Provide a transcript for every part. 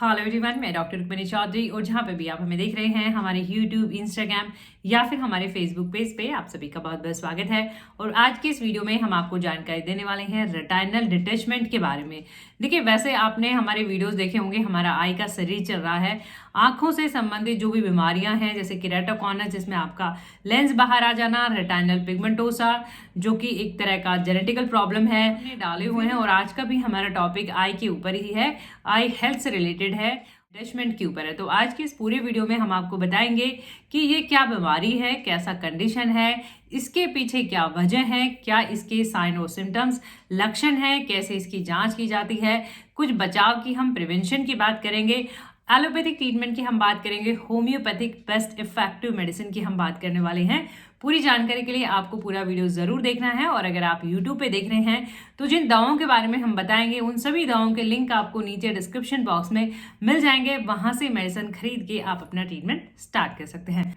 Hello everyone, मैं doctor Rukmini Chaudhary और जहाँ पे भी आप हमें देख रहे हैं हमारे यूट्यूब, इंस्टाग्राम या फिर हमारे फेसबुक पेज पे आप सभी का बहुत बहुत स्वागत है। और आज के इस वीडियो में हम आपको जानकारी देने वाले हैं रेटाइनल डिटैचमेंट के बारे में। देखिए, वैसे आपने हमारे वीडियोस देखे होंगे, हमारा आई का सीरीज चल रहा है। आंखों से संबंधित जो भी बीमारियां हैं जैसे केराटोकॉनस, जिसमें आपका लेंस बाहर आ जाना, रेटाइनल पिगमेंटोसा जो कि एक तरह का जेनेटिकल प्रॉब्लम है, डाले हुए हैं। और आज का भी हमारा टॉपिक आई के ऊपर ही है, आई हेल्थ से रिलेटेड है, डिटैचमेंट के ऊपर है। तो आज के इस पूरे वीडियो में हम आपको बताएंगे कि ये क्या बीमारी है, कैसा कंडीशन है, इसके पीछे क्या वजह है, क्या इसके साइन और सिम्टम्स, लक्षण है, कैसे इसकी जांच की जाती है, कुछ बचाव की हम प्रिवेंशन की बात करेंगे, एलोपैथिक ट्रीटमेंट की हम बात करेंगे, होम्योपैथिक बेस्ट इफेक्टिव मेडिसिन की हम बात करने वाले हैं। पूरी जानकारी के लिए आपको पूरा वीडियो जरूर देखना है। और अगर आप YouTube पे देख रहे हैं तो जिन दवाओं के बारे में हम बताएंगे उन सभी दवाओं के लिंक आपको नीचे डिस्क्रिप्शन बॉक्स में मिल जाएंगे, वहां से मेडिसिन खरीद के आप अपना ट्रीटमेंट स्टार्ट कर सकते हैं।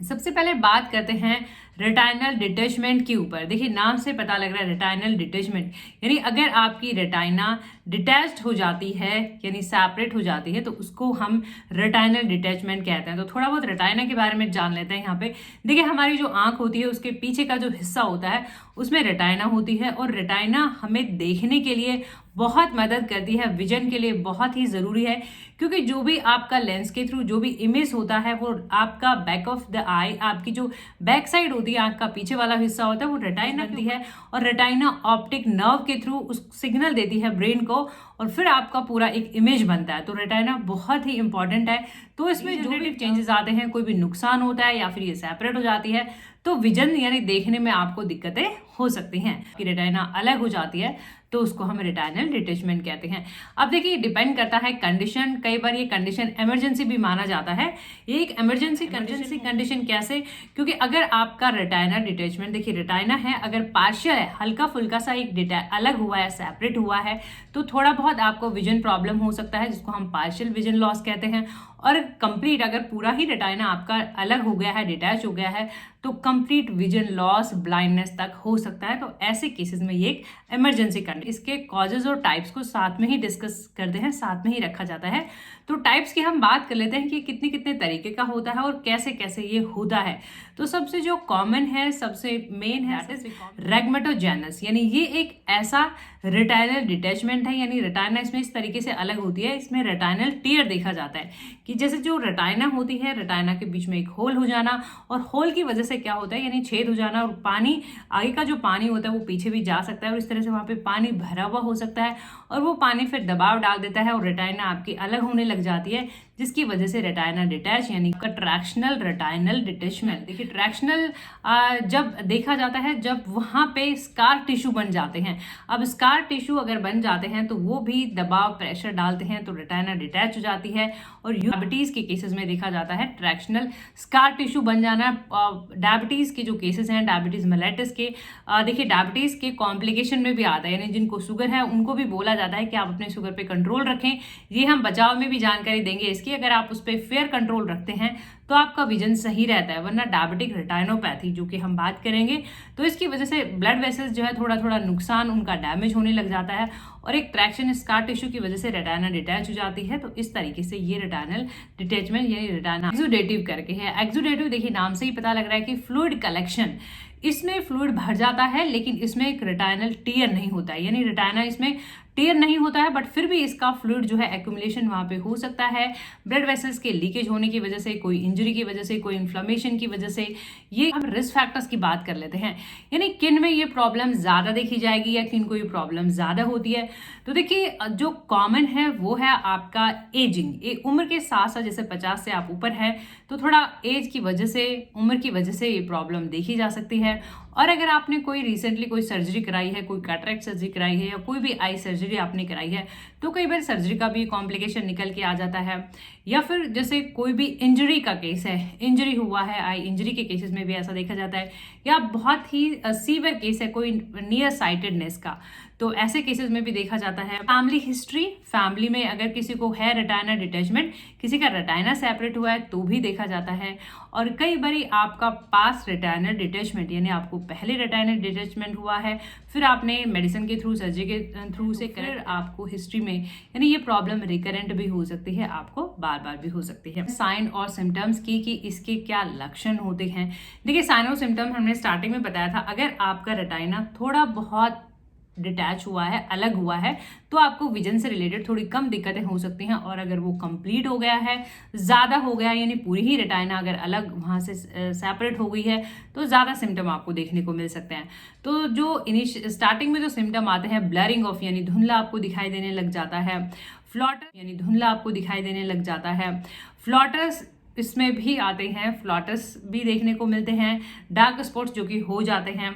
सबसे पहले बात करते हैं रेटाइनल डिटैचमेंट के ऊपर। देखिए, नाम से पता लग रहा है रेटाइनल डिटैचमेंट, यानी अगर आपकी रेटाइना डिटैच्ड हो जाती है यानी सेपरेट हो जाती है तो उसको हम रेटाइनल डिटैचमेंट कहते हैं। तो थोड़ा बहुत रेटाइना के बारे में जान लेते हैं यहाँ पे। देखिए, हमारी जो आंख होती है उसके पीछे का जो हिस्सा होता है उसमें रेटाइना होती है, और रेटाइना हमें देखने के लिए बहुत मदद करती है, विजन के लिए बहुत ही ज़रूरी है, क्योंकि जो भी आपका लेंस के थ्रू जो भी इमेज होता है वो आपका बैक ऑफ द आई, आपकी जो बैक साइड होती है, आंख का पीछे वाला हिस्सा होता है, वो रेटाइना होती है। और रेटाइना ऑप्टिक नर्व के थ्रू उस सिग्नल देती है ब्रेन को, और फिर आपका पूरा एक इमेज बनता है। तो रेटाइना बहुत ही इंपॉर्टेंट है। तो इसमें जो भी चेंजेस आते हैं, कोई भी नुकसान होता है या फिर ये सेपरेट हो जाती है तो विजन यानी देखने में आपको दिक्कतें हो सकती हैं। कि रेटाइना अलग हो जाती है तो उसको हम रेटाइनल डिटैचमेंट कहते हैं। अब देखिए, डिपेंड करता है कंडीशन, कई बार ये कंडीशन इमरजेंसी भी माना जाता है। ये एक इमरजेंसी कंडीशन कैसे? क्योंकि अगर आपका रेटाइना डिटैचमेंट, देखिए रेटाइना है अगर पार्शियल है, हल्का फुल्का सा एक अलग हुआ है, सेपरेट हुआ है, तो थोड़ा बहुत आपको विजन प्रॉब्लम हो सकता है, जिसको हम पार्शियल विजन लॉस कहते हैं। और कंप्लीट अगर पूरा ही रेटाइना आपका अलग हो गया है, डिटैच हो गया है, तो कंप्लीट विजन लॉस, ब्लाइंडनेस तक हो सकता है। तो ऐसे केसेस में ये एक इमरजेंसी कंडीशन। इसके कॉजेज और टाइप्स को साथ में ही डिस्कस करते हैं, साथ में ही रखा जाता है। तो टाइप्स की हम बात कर लेते हैं कि कितने कितने तरीके का होता है और कैसे कैसे ये होता है। तो सबसे जो कॉमन है, सबसे मेन है रैग्मेटोजेनस, यानी ये एक ऐसा रेटाइनल डिटैचमेंट है, यानी रेटाइना इसमें इस तरीके से अलग होती है। इसमें रेटाइनल टीयर देखा जाता है कि जैसे जो रेटाइना होती है, रेटाइना के बीच में एक होल हो जाना, और होल की वजह से क्या होता है यानी छेद हो जाना, और पानी, आगे का जो पानी होता है वो पीछे भी जा सकता है, और इस तरह से वहां पे पानी भरा हुआ हो सकता है, और वो पानी फिर दबाव डाल देता है और रेटाइना आपकी अलग होने लग जाती है, जिसकी वजह से रेटाइना डिटैच यानी ट्रैक्शनल रेटाइनल डिटैचमेंट। देखिए, ट्रैक्शनल जब देखा जाता है जब वहां पे स्कार टिश्यू बन जाते हैं। अब स्कार टिश्यू अगर बन जाते हैं तो वो भी दबाव, प्रेशर डालते हैं तो रेटाइना डिटैच हो जाती है। और डायबिटीज के केसेस में देखा जाता है ट्रैक्शनल स्कार टिश्यू बन जाना। डायबिटीज के जो केसेस हैं, डायबिटीज मेलिटस के, देखिए डायबिटीज के कॉम्प्लिकेशन में भी आता है, यानी जिनको शुगर है उनको भी बोला जाता है कि आप अपने शुगर पे कंट्रोल रखें। ये हम बचाव में भी जानकारी देंगे इसकी। अगर आप उस पर फेयर कंट्रोल रखते हैं तो आपका विजन सही रहता है। वरना डायबिटिक रेटाइनोपैथी जो कि हम बात करेंगे, तो इसकी वजह से ब्लड वेसल्स जो है थोड़ा थोड़ा नुकसान, उनका डैमेज होने लग जाता है, और एक ट्रैक्शन स्कार टिश्यू की वजह से रेटाइना डिटैच हो जाती है। तो इस तरीके से ये रेटाइनल डिटैचमेंट यानी रेटाइना एक्सुडेटिव करके है। एक्सुडेटिव देखिए, नाम से ही पता लग रहा है कि फ्लूइड कलेक्शन, इसमें फ्लूइड भर जाता है लेकिन इसमें एक रेटाइनल टीयर नहीं होता है, यानी रेटाइना इसमें टीयर नहीं होता है, बट फिर भी इसका फ्लूइड जो है एक्यूमुलेशन वहां पे हो सकता है, ब्लड वेसल्स के लीकेज होने की वजह से, कोई इंजरी की वजह से, कोई इन्फ्लेमेशन की वजह से। ये हम रिस्क फैक्टर्स की बात कर लेते हैं, यानी किन में ये प्रॉब्लम ज्यादा देखी जाएगी या किन को ये प्रॉब्लम ज्यादा होती है। तो देखिए, जो कॉमन है वो है आपका एजिंग। उम्र के साथ साथ जैसे 50 से आप ऊपर है तो थोड़ा एज की वजह से, उम्र की वजह से ये प्रॉब्लम देखी जा सकती है। और अगर आपने कोई रिसेंटली कोई सर्जरी कराई है, कोई कैटरेक्ट सर्जरी कराई है या कोई भी आई सर्जरी आपने कराई है, तो कई बार सर्जरी का भी कॉम्प्लिकेशन निकल के आ जाता है। या फिर जैसे कोई भी इंजरी का केस है, इंजरी हुआ है, आई इंजरी के केसेस में भी ऐसा देखा जाता है, या बहुत ही सीवियर केस है कोई नियर साइटेडनेस का, तो ऐसे केसेस में भी देखा जाता है। फैमिली हिस्ट्री, फैमिली में अगर किसी को है रेटाइना डिटैचमेंट, किसी का रेटाइना सेपरेट हुआ है तो भी देखा जाता है। और कई बारी आपका पास्ट रेटाइनल डिटैचमेंट, यानी आपको पहले रेटाइनल डिटैचमेंट हुआ है, फिर आपने मेडिसिन के थ्रू, सर्जरी के थ्रू से कर आपको हिस्ट्री में, यानी ये प्रॉब्लम रिकरेंट भी हो सकती है, आपको बार बार भी हो सकती है। साइन और सिम्टम्स की कि इसके क्या लक्षण होते हैं। देखिए, साइन और सिम्टम हमने स्टार्टिंग में बताया था। अगर आपका रेटाइना थोड़ा बहुत डिटैच हुआ है, अलग हुआ है, तो आपको विजन से रिलेटेड थोड़ी कम दिक्कतें हो सकती हैं। और अगर वो कंप्लीट हो गया है, ज़्यादा हो गया है, यानी पूरी ही रेटाइना अगर अलग वहाँ से सेपरेट हो गई है, तो ज़्यादा सिम्टम आपको देखने को मिल सकते हैं। तो जो स्टार्टिंग में जो सिम्टम आते हैं, ब्लरिंग ऑफ यानी धुंधला आपको दिखाई देने लग जाता है, फ्लॉटर यानी धुंधला आपको दिखाई देने लग जाता है, फ्लॉटर्स इसमें भी आते हैं, फ्लॉटर्स भी देखने को मिलते हैं, डार्क स्पॉट्स जो कि हो जाते हैं,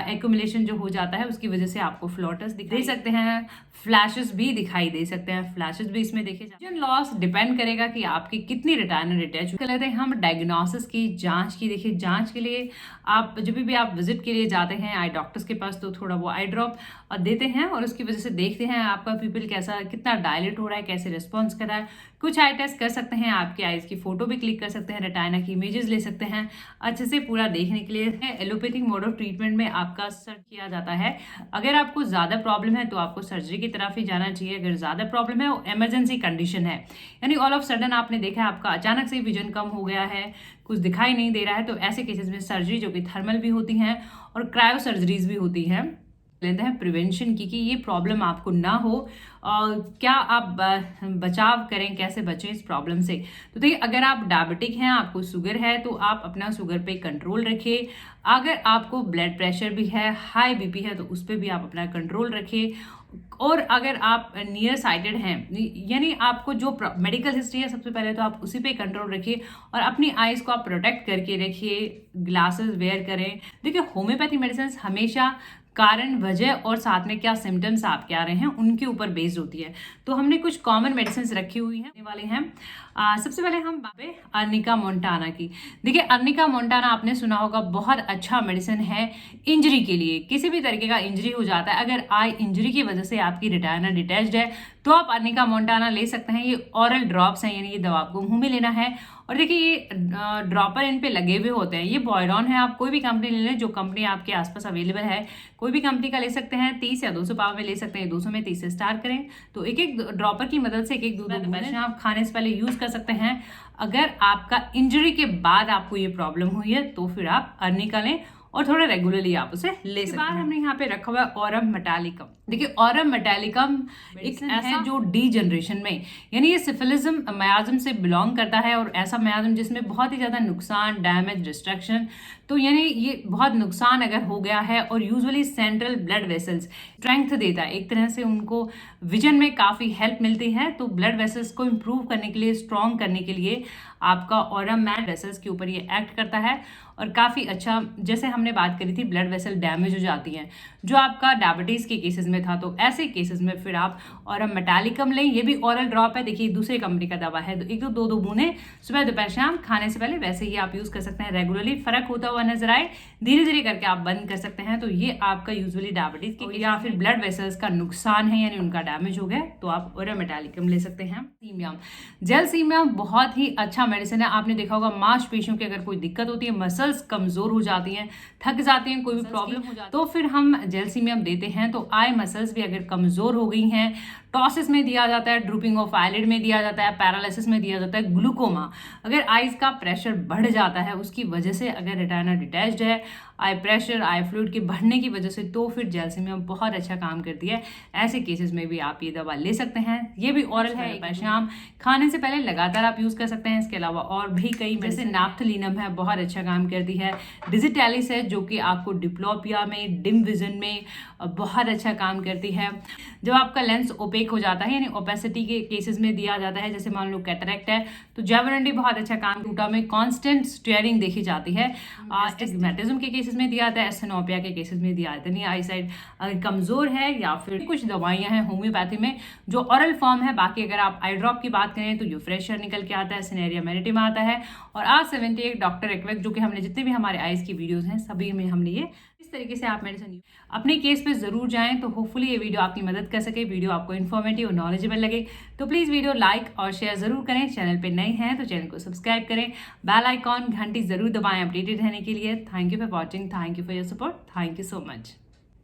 एक्यूमुलेशन जो हो जाता है उसकी वजह से आपको फ्लॉटर्स दिखाई दे सकते हैं, फ्लैशेस भी दिखाई दे सकते हैं, फ्लैशेस भी इसमें देखे जाते हैं। विजन लॉस डिपेंड करेगा कि आपकी कितनी रेटाइना डिटैच कर लेते हैं। हम डायग्नोसिस की जांच की, देखिए जांच के लिए आप जब भी आप विजिट के लिए जाते हैं आई डॉक्टर्स के पास, तो थोड़ा वो आई ड्रॉप देते हैं और उसकी वजह से देखते हैं आपका पिपल कैसा, कितना डायलेट हो रहा है, कैसे रिस्पॉन्स कर रहा है। कुछ आई टेस्ट कर सकते हैं, आपके आईज की फोटो भी क्लिक कर सकते हैं, रेटाइना की इमेजेस ले सकते हैं अच्छे से पूरा देखने के लिए। एलोपैथिक मोड ऑफ ट्रीटमेंट में आपका सर्च किया जाता है। अगर आपको ज़्यादा प्रॉब्लम है तो आपको सर्जरी की तरफ ही जाना चाहिए। अगर ज़्यादा प्रॉब्लम है, वो इमरजेंसी कंडीशन है, यानी ऑल ऑफ सडन आपने देखा है आपका अचानक से विजन कम हो गया है, कुछ दिखाई नहीं दे रहा है, तो ऐसे केसेस में सर्जरी जो कि थर्मल भी होती हैं और क्रायो सर्जरीज भी होती हैं, लेते हैं प्रिवेंशन की कि ये प्रॉब्लम आपको ना हो। क्या आप बचाव करें, कैसे बचें इस प्रॉब्लम से। तो देखिए, अगर आप डायबिटिक हैं, आपको शुगर है, तो आप अपना शुगर पे कंट्रोल रखिए। अगर आपको ब्लड प्रेशर भी है, हाई बीपी है, तो उस पर भी आप अपना कंट्रोल रखिए। और अगर आप नियर साइटेड हैं, यानी आपको जो मेडिकल हिस्ट्री है, सबसे पहले तो आप उसी पे कंट्रोल रखिए और अपनी आईज को आप प्रोटेक्ट करके रखिए, ग्लासेस वेयर करें। देखिए, होम्योपैथी मेडिसिन हमेशा कारण, वजह और साथ में क्या सिम्टम्स आपके आ रहे हैं उनके ऊपर बेस्ड होती है। तो हमने कुछ कॉमन मेडिसिन रखी हुई हैं वाले हैं। सबसे पहले हम बात करें अर्निका मोंटाना की। देखिए, अर्निका मोंटाना आपने सुना होगा, बहुत अच्छा मेडिसिन है इंजरी के लिए। किसी भी तरीके का इंजरी हो जाता है, अगर आई इंजरी की वजह से आपकी रेटाइना डिटैच्ड है, तो आप अर्निका मोंटाना ले सकते हैं। ये ऑरल ड्रॉप्स हैं, यानी ये दवा आपको मुंह में लेना है। और देखिए, ये ड्रॉपर इन पे लगे हुए होते हैं। ये बॉयरॉन है, आप कोई भी कंपनी ले लें, जो कंपनी आपके आसपास अवेलेबल है, कोई भी कंपनी का ले सकते हैं। 30 या 200 पाव में ले सकते हैं, 200 में 30 से स्टार्ट करें। तो एक एक ड्रॉपर की मदद से एक एक दूध आप खाने से पहले यूज कर सकते हैं। अगर आपका इंजरी के बाद आपको ये प्रॉब्लम हुई है, तो फिर आप अर्निका लें और थोड़ा रेगुलरली आप उसे ले सकते हैं। हमने यहाँ पे रखा हुआ है ऑरम मेटालिकम। देखिए, ऑरम मेटालिकम एक ऐसा जो डी जनरेशन में, यानी ये सिफिलिज्म मयाज्म से बिलोंग करता है, और ऐसा मयाज्म जिसमें बहुत ही ज़्यादा नुकसान, डैमेज, डिस्ट्रक्शन, तो यानी ये बहुत नुकसान अगर हो गया है, और usually central blood vessels strength देता है, एक तरह से उनको विजन में काफ़ी हेल्प मिलती है। तो ब्लड वेसल्स को इम्प्रूव करने के लिए, स्ट्रॉन्ग करने के लिए आपका ऑरम मैट वेसल्स के ऊपर ये एक्ट करता है और काफ़ी अच्छा। जैसे हमने बात करी थी, ब्लड वेसल डैमेज हो जाती हैं, जो आपका डायबिटीज़ के केसेस में था, तो ऐसे केसेस में फिर आप ऑरम मेटालिकम लें। ये भी ऑरल ड्रॉप है, देखिए दूसरे कंपनी का दवा है। तो एक तो दो बूंदें सुबह दोपहर शाम खाने से पहले वैसे ही आप यूज़ कर सकते हैं। रेगुलरली फ़र्क होता हुआ नजर आए, धीरे धीरे करके आप बंद कर सकते हैं। तो ये आपका यूजुअली डायबिटीज़ के या फिर ब्लड वेसल्स का नुकसान है, यानी उनका डैमेज हो गया, तो आप ऑरम मेटालिकम ले सकते हैं। सीमियम, जेलसीमियम बहुत ही अच्छा मेडिसिन है। आपने देखा होगा, मांसपेशियों की अगर कोई दिक्कत होती है, मसल्स कमज़ोर हो जाती हैं, थक जाती हैं, कोई भी प्रॉब्लम हो जाती है, तो फिर हम जेलसीमियम देते हैं। तो आई मसल्स भी अगर कमज़ोर हो गई हैं, टॉसिस में दिया जाता है, ड्रूपिंग ऑफ आईलिड में दिया जाता है, पैरालिसिस में दिया जाता है, ग्लूकोमा, अगर आईज का प्रेशर बढ़ जाता है उसकी वजह से, अगर रेटाइना डिटैच्ड है, आई प्रेशर, आई फ्लूइड के बढ़ने की वजह से, तो फिर जेलसीमियम बहुत अच्छा काम करती है। ऐसे केसेस में भी आप ये दवा ले सकते हैं। ये भी ऑरल है, एक शाम खाने से पहले लगातार आप यूज़ कर सकते हैं। इसके अलावा और भी कई, जैसे नाफ्थलीनम है, बहुत अच्छा काम करती है। डिजिटैलिस है, जो कि आपको डिप्लोपिया में, डिम विजन में बहुत अच्छा काम करती है। जब आपका लेंस ओपेक हो जाता है, यानी ओपेसिटी के केसेस में दिया जाता है, जैसे मान लो कैटरेक्ट है, तो जेवरंडी बहुत अच्छा काम, टूटा में कांस्टेंट स्टीयरिंग देखी जाती है। एस्टिग्मेटिज्म के केसेस में दिया जाता है, एस्टेनोपिया के केसेस में दिया जाता है। आई साइड अगर कमजोर है, या फिर कुछ दवाइयां हैं होम्योपैथी में जो ऑरल फॉर्म है। बाकी अगर आप आई ड्रॉप की बात करें तो यूफ्रेशर निकल के आता है, सिनेरिया मेरिटिम आता है, और R78 डॉक्टर एक्वेक, जो कि हमने जितने भी हमारे आइज की वीडियोस हैं सभी में हमने ये इस तरीके से आप मेडिसिन अपने केस पे जरूर जाएं। तो होपफुली ये वीडियो आपकी मदद कर सके, वीडियो आपको इन्फॉर्मेटिव और नॉलेजेबल लगे, तो प्लीज़ वीडियो लाइक और शेयर जरूर करें। चैनल पे नए हैं तो चैनल को सब्सक्राइब करें, बेल आइकॉन घंटी जरूर दबाएं अपडेटेड रहने के लिए। Thank you for watching, thank you for your support, thank you so much.